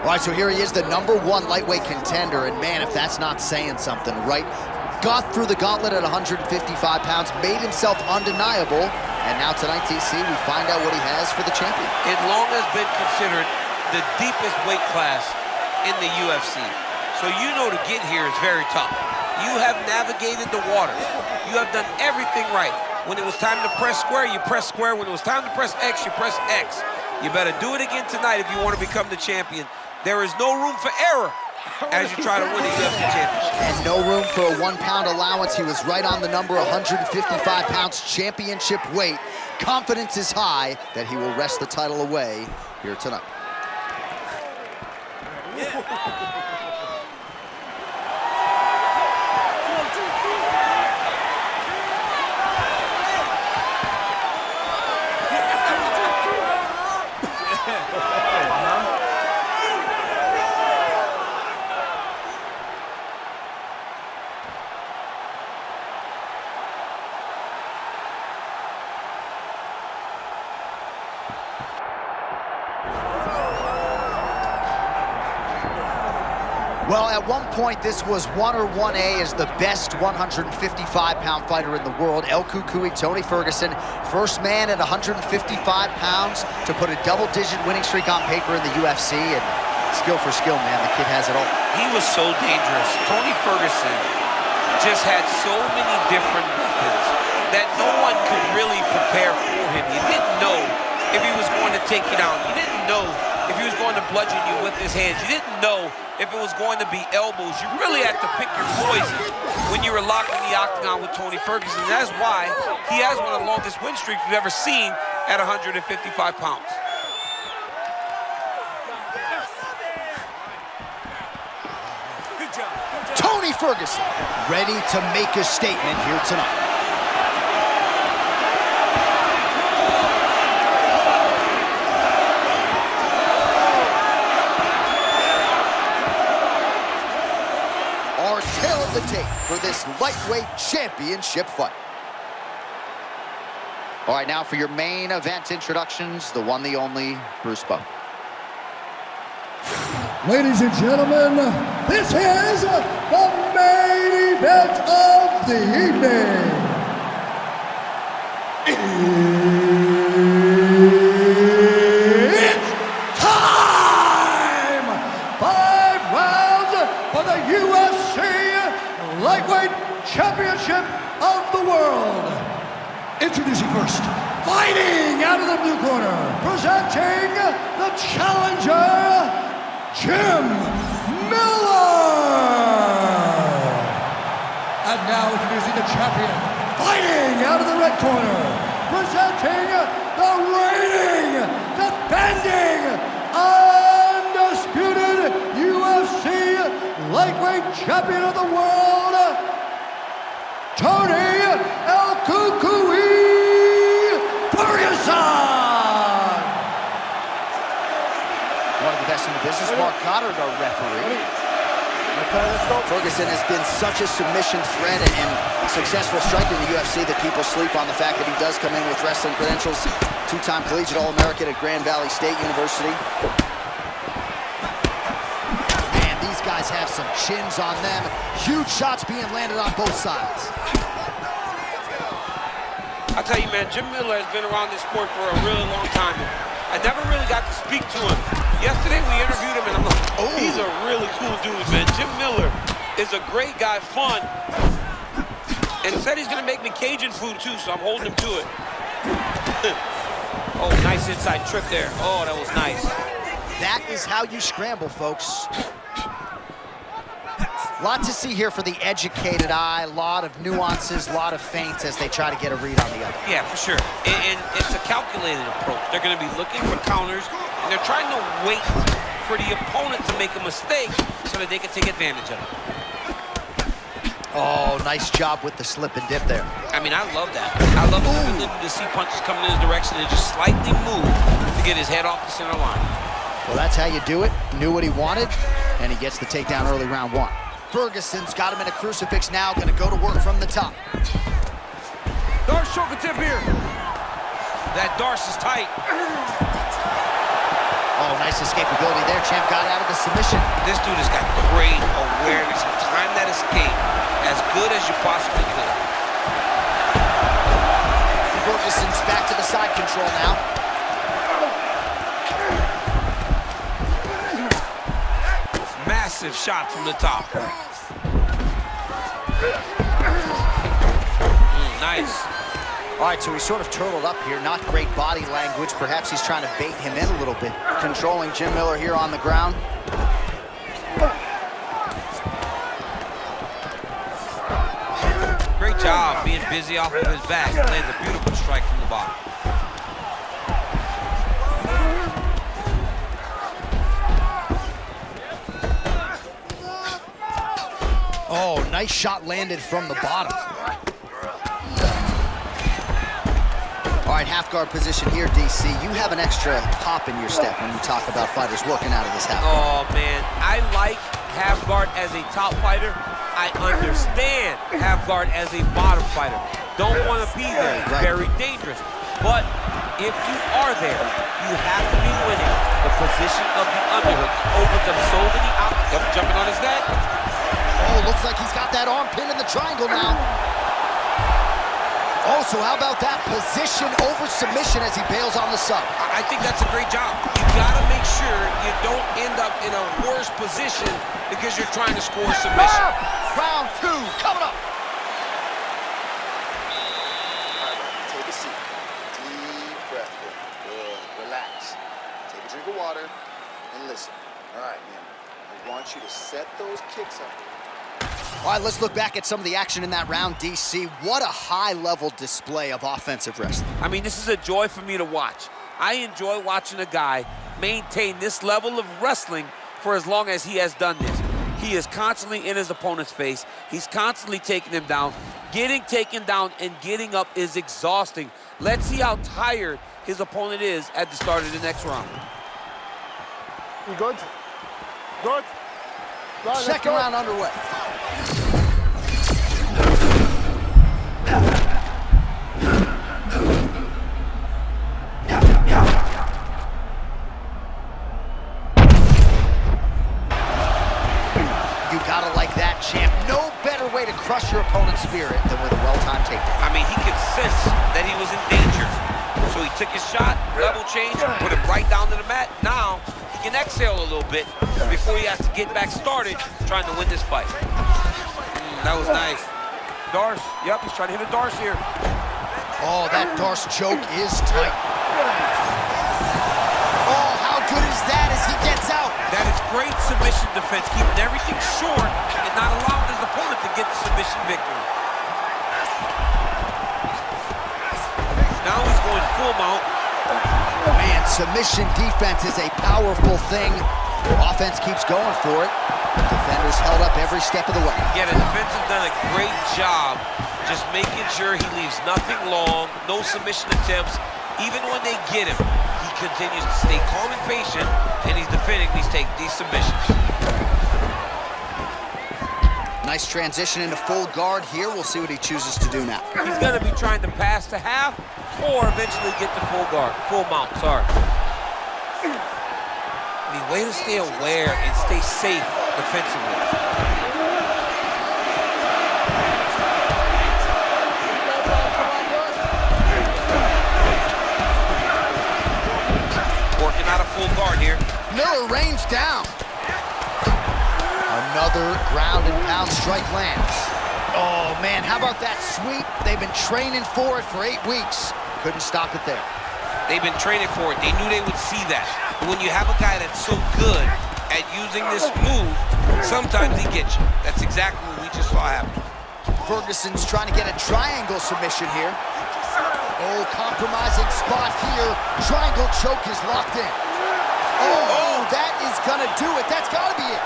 All right, so here he is, the #1 lightweight contender, and man, if that's not saying something, right? Got through the gauntlet at 155 pounds, made himself undeniable, and now tonight, TC, we find out what he has for the champion. It long has been considered the deepest weight class in the UFC. So you know to get here is very tough. You have navigated the waters. You have done everything right. When it was time to press square, you press square. When it was time to press X, you press X. You better do it again tonight if you want to become the champion. There is no room for error as you try to win the UFC championship. And no room for a 1-pound allowance. He was right on the number, 155 pounds championship weight. Confidence is high that he will wrest the title away here tonight. Well, at one point, this was 1 or 1A as the best 155-pound fighter in the world. El Cucuy, Tony Ferguson, first man at 155 pounds to put a double-digit winning streak on paper in the UFC. And skill for skill, man, the kid has it all. He was so dangerous. Tony Ferguson just had so many different weapons that no one could really prepare for him. You didn't know if he was going to take you down. You didn't know if he was going to bludgeon you with his hands. You didn't know if it was going to be elbows. You really had to pick your poison when you were locked in the octagon with Tony Ferguson. That's why he has one of the longest win streaks we've ever seen at 155 pounds. Good job. Tony Ferguson, ready to make a statement here tonight. Tail of the tape for this lightweight championship fight. All right, now for your main event introductions, the one, the only, Bruce Bowe. Ladies and gentlemen, this is the main event of the evening. It's time! 5 rounds for the UFC Lightweight Championship of the World. Introducing first, fighting out of the blue corner, presenting the challenger, Jim Miller. And now introducing the champion, fighting out of the red corner, presenting the reigning, defending, undisputed UFC Lightweight Champion of the World, Tony El Cucuy Ferguson. One of the best in the business, Mark Goddard, our referee. Ferguson has been such a submission threat and successful striker in the UFC that people sleep on the fact that he does come in with wrestling credentials. 2-time collegiate All-American at Grand Valley State University. Guys have some chins on them. Huge shots being landed on both sides. I'll tell you, man, Jim Miller has been around this sport for a really long time. I never really got to speak to him. Yesterday we interviewed him and I'm like, oh, he's a really cool dude, man. Jim Miller is a great guy, fun. And said he's gonna make me Cajun food too, so I'm holding him to it. Oh, nice inside trip there. Oh, that was nice. That is how you scramble, folks. Lot to see here for the educated eye, a lot of nuances, a lot of feints as they try to get a read on the other. Yeah, for sure. And it's a calculated approach. They're going to be looking for counters, and they're trying to wait for the opponent to make a mistake so that they can take advantage of it. Oh, nice job with the slip and dip there. I mean, I love that. I love it to see punches coming in his direction and just slightly move to get his head off the center line. Well, that's how you do it. Knew what he wanted, and he gets the takedown early round 1. Ferguson's got him in a crucifix now, gonna go to work from the top. Darce choke a tip here. That Darce is tight. Oh, Nice escapability there. Champ got out of the submission. This dude has got great awareness and time that escape as good as you possibly could. Ferguson's back to the side control now. Massive shot from the top. Nice. All right, so he's sort of turtled up here. Not great body language. Perhaps he's trying to bait him in a little bit. Controlling Jim Miller here on the ground. Great job being busy off of his back. Lands a beautiful strike from the bottom. Oh, nice shot landed from the bottom. All right, half guard position here, DC. You have an extra hop in your step when you talk about fighters working out of this half guard. Oh, man. I like half guard as a top fighter. I understand half guard as a bottom fighter. Don't want to be there. It's very dangerous. But if you are there, you have to be winning. The position of the underhook opens up so many options. Jumping on his neck. Oh, looks like he's got that arm pinned in the triangle now. Oh, so how about that position over submission as he bails on the sub? I think that's a great job. You gotta make sure you don't end up in a worse position because you're trying to score submission. Round two, coming up. Take a seat. Deep breath. Good. Relax. Take a drink of water and listen. All right, man. I want you to set those kicks up. All right, let's look back at some of the action in that round, DC. What a high-level display of offensive wrestling. I mean, this is a joy for me to watch. I enjoy watching a guy maintain this level of wrestling for as long as he has done this. He is constantly in his opponent's face. He's constantly taking him down. Getting taken down and getting up is exhausting. Let's see how tired his opponent is at the start of the next round. You good? Good? Second round underway. You gotta like that, champ. No better way to crush your opponent's spirit than with a well-timed takedown. I mean, he could sense that he was in danger. So he took his shot, level change, put him right down to the mat. Now, he can exhale a little bit before he has to get back started trying to win this fight. That was nice. Darce, yep, he's trying to hit a Darce here. Oh, that Darce choke is tight. Oh, how good is that as he gets out? That is great submission defense, keeping everything short and not allowing his opponent to get the submission victory. Now he's going full mount. Man, submission defense is a powerful thing. Offense keeps going for it. Defenders held up every step of the way. Yeah, the defense has done a great job just making sure he leaves nothing long, no submission attempts. Even when they get him, he continues to stay calm and patient, and he's defending these submissions. Nice transition into full guard here. We'll see what he chooses to do now. He's going to be trying to pass to half or eventually get to full guard, full mount, sorry. I mean, way to stay aware and stay safe defensively. Working out a full guard here. Miller rains down. Another ground and pound strike lands. Oh man, how about that sweep? They've been training for it for 8 weeks. Couldn't stop it there. They've been training for it. They knew they would see that. But when you have a guy that's so good at using this move, sometimes he gets you. That's exactly what we just saw happen. Ferguson's trying to get a triangle submission here. Oh, compromising spot here. Triangle choke is locked in. Oh, that is gonna do it. That's gotta be it.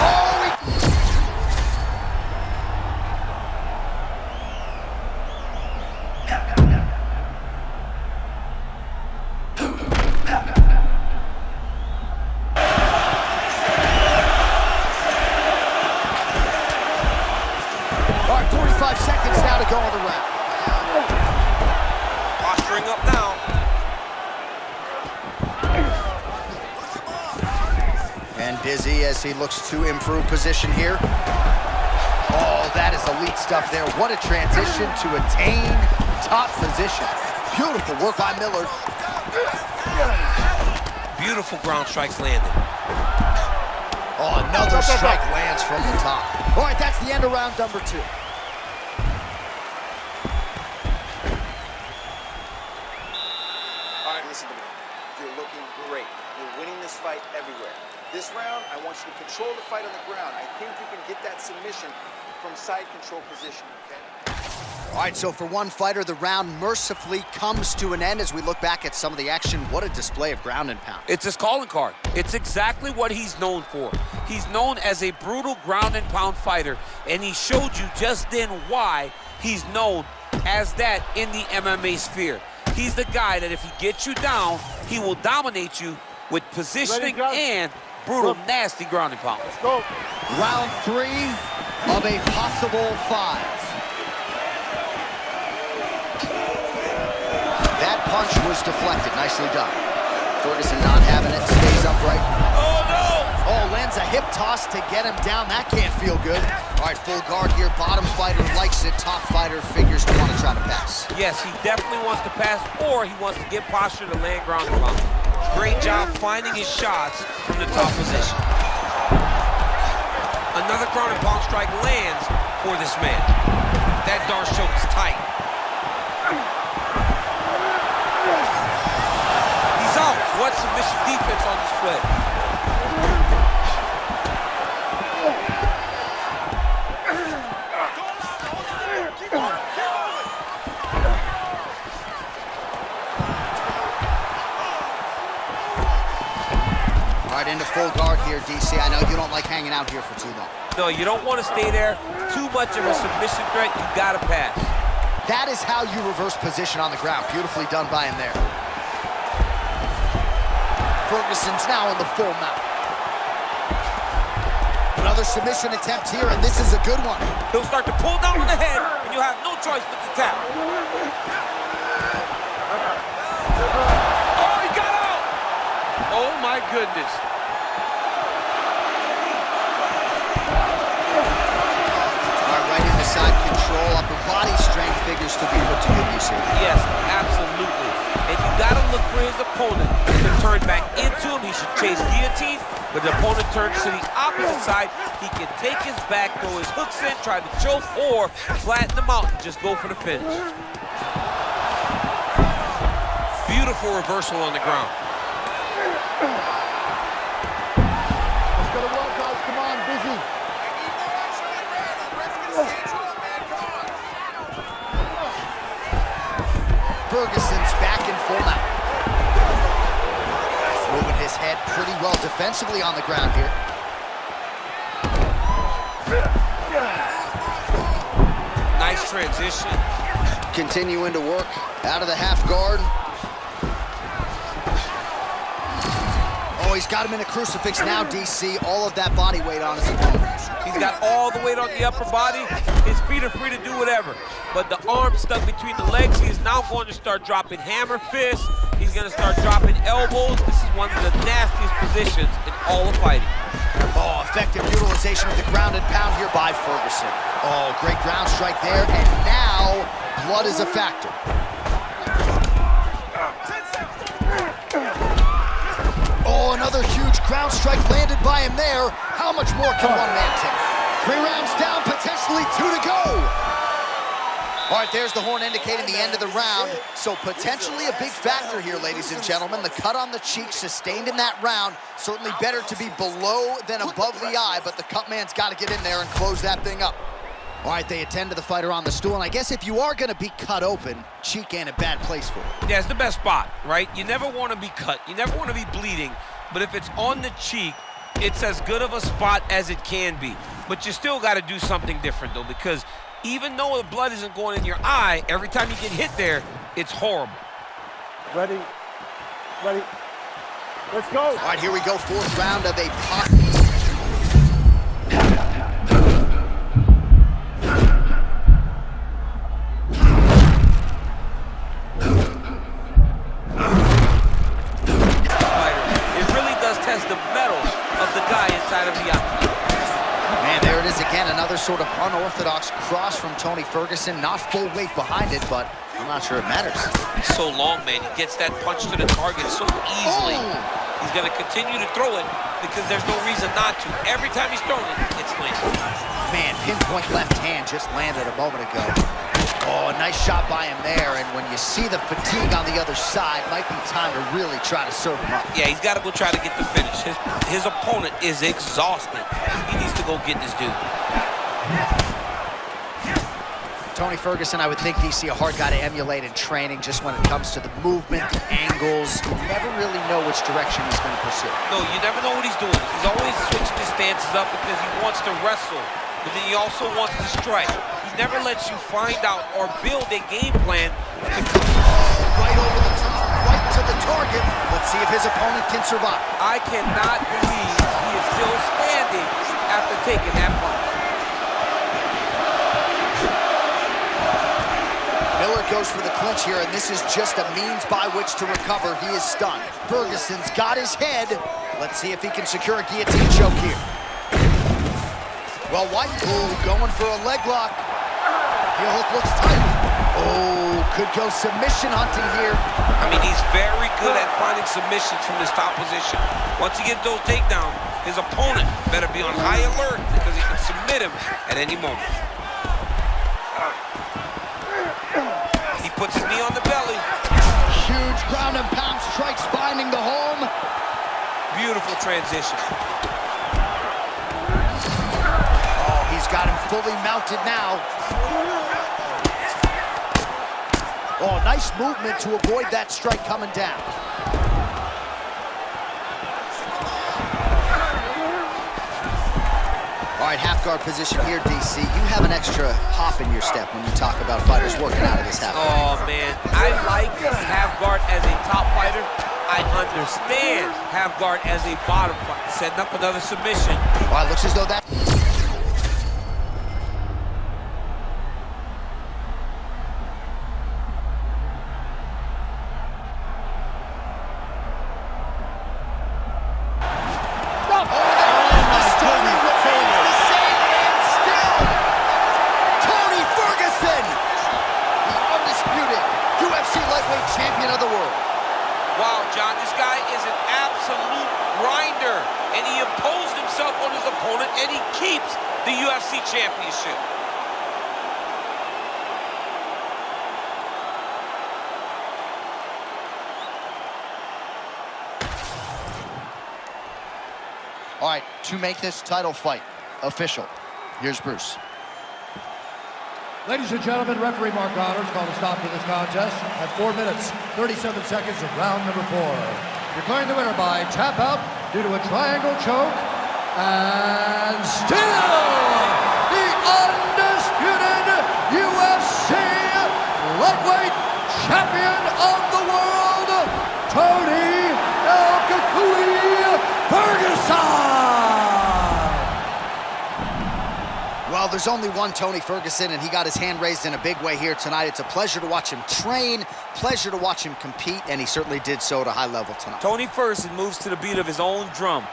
Oh, all right, 45 seconds now to go on the round. Posturing up now. busy as he looks to improve position here. Oh, that is elite stuff there. What a transition to attain top position. Beautiful work by Miller. Beautiful ground strikes landed. Oh, another strike lands from the top. All right, that's the end of round number 2. All right, listen to me. You're looking great. You're winning this fight everywhere. This round, I want you to control the fight on the ground. I think you can get that submission from side control position, okay? All right, so for one fighter, the round mercifully comes to an end as we look back at some of the action. What a display of ground and pound. It's his calling card. It's exactly what he's known for. He's known as a brutal ground and pound fighter, and he showed you just then why he's known as that in the MMA sphere. He's the guy that if he gets you down, he will dominate you with positioning and brutal, nasty ground and pound. Let's go. Round 3 of a possible 5. That punch was deflected. Nicely done. Ferguson not having it, stays upright. Oh, no! Oh, lands a hip toss to get him down. That can't feel good. All right, full guard here. Bottom fighter likes it. Top fighter figures to want to try to pass. Yes, he definitely wants to pass, or he wants to get posture to land ground and pound. Great job finding his shots from the top position. Another ground and pound strike lands for this man. That darn choke is tight. He's out. What submission defense on display. All right, into full guard here, DC. I know you don't like hanging out here for too long. No, you don't want to stay there. Too much of a submission threat. You got to pass. That is how you reverse position on the ground. Beautifully done by him there. Ferguson's now on the full mount. Another submission attempt here, and this is a good one. He'll start to pull down on the head, and you'll have no choice but to tap. Oh, he got out! Oh, my goodness. All right, right into side control. Upper body strength figures to be put to good use here. Yes, absolutely. And you got to look for his opponent to turn back into him. He should chase guillotine, but the opponent turns to the opposite side. He can take his back, throw his hooks in, try to choke, or flatten them out and just go for the finish. Beautiful reversal on the ground. Let's go to work, guys. Come on, busy. Ferguson's back in full mount. Moving his head pretty well defensively on the ground here. Nice transition. Continuing to work out of the half guard. Oh, he's got him in a crucifix now, DC. All of that body weight on his opponent. He's got all the weight on the upper body. His feet are free to do whatever. But the arm stuck between the legs. He is now going to start dropping hammer fists. He's going to start dropping elbows. This is one of the nastiest positions in all of fighting. Oh, effective utilization of the ground and pound here by Ferguson. Oh, great ground strike there, and now blood is a factor. Oh, another huge ground strike landed by him there. How much more can one man take? 3 rounds down, potentially 2 to go. All right, there's the horn indicating the end of the round. So potentially a big factor here, ladies and gentlemen. The cut on the cheek sustained in that round. Certainly better to be below than above the eye, but the cut man's got to get in there and close that thing up. All right, they attend to the fighter on the stool, and I guess if you are going to be cut open, cheek ain't a bad place for it. Yeah, it's the best spot, right? You never want to be cut. You never want to be bleeding. But if it's on the cheek, it's as good of a spot as it can be. But you still got to do something different, though, because even though the blood isn't going in your eye, every time you get hit there, it's horrible. Ready. Ready. Let's go. All right, here we go, 4th round of a pot. It really does test the mettle of the guy side of the eye. Man, there it is again, another sort of unorthodox cross from Tony Ferguson. Not full weight behind it, but I'm not sure it matters. He's so long, man. He gets that punch to the target so easily. He's going to continue to throw it because there's no reason not to. Every time he's thrown it, it's landing. Man, pinpoint left hand just landed a moment ago. Oh, a nice shot by him there, and when you see the fatigue on the other side, might be time to really try to serve him up. Yeah, he's got to go try to get the finish. His opponent is exhausted. He needs to go get this dude. Tony Ferguson, I would think you see a hard guy to emulate in training just when it comes to the movement, the angles. You never really know which direction he's going to pursue. No, you never know what he's doing. He's always switching his stances up because he wants to wrestle, but then he also wants to strike. He never lets you find out or build a game plan to come right over the top, right to the target. Let's see if his opponent can survive. I cannot believe he is still standing after taking that punch. Miller goes for the clinch here, and this is just a means by which to recover. He is stunned. Ferguson's got his head. Let's see if he can secure a guillotine choke here. Well, White, going for a leg lock. Heel hook looks tight. Oh, could go submission hunting here. I mean, he's very good at finding submissions from his top position. Once he gets those takedowns, his opponent better be on high alert because he can submit him at any moment. He puts his knee on the belly. Huge ground and pound strikes finding the home. Beautiful transition. Oh, he's got him fully mounted now. Oh, nice movement to avoid that strike coming down. All right, half guard position here, DC. You have an extra hop in your step when you talk about fighters working out of this half guard. Oh, man. I like half guard as a top fighter. I understand half guard as a bottom fighter. Setting up another submission. Well, it looks as though that... champion of the world. Wow, John, this guy is an absolute grinder, and he imposed himself on his opponent, and he keeps the UFC championship. All right, to make this title fight official, here's Bruce. Ladies and gentlemen, referee Mark Honors called a stop to this contest at 4 minutes, 37 seconds of round number 4. Declaring the winner by tap out due to a triangle choke, and still the undisputed UFC lightweight champion of the world, Tony Ferguson! Well, there's only one Tony Ferguson, and he got his hand raised in a big way here tonight. It's a pleasure to watch him train, pleasure to watch him compete, and he certainly did so at a high level tonight. Tony Ferguson moves to the beat of his own drum.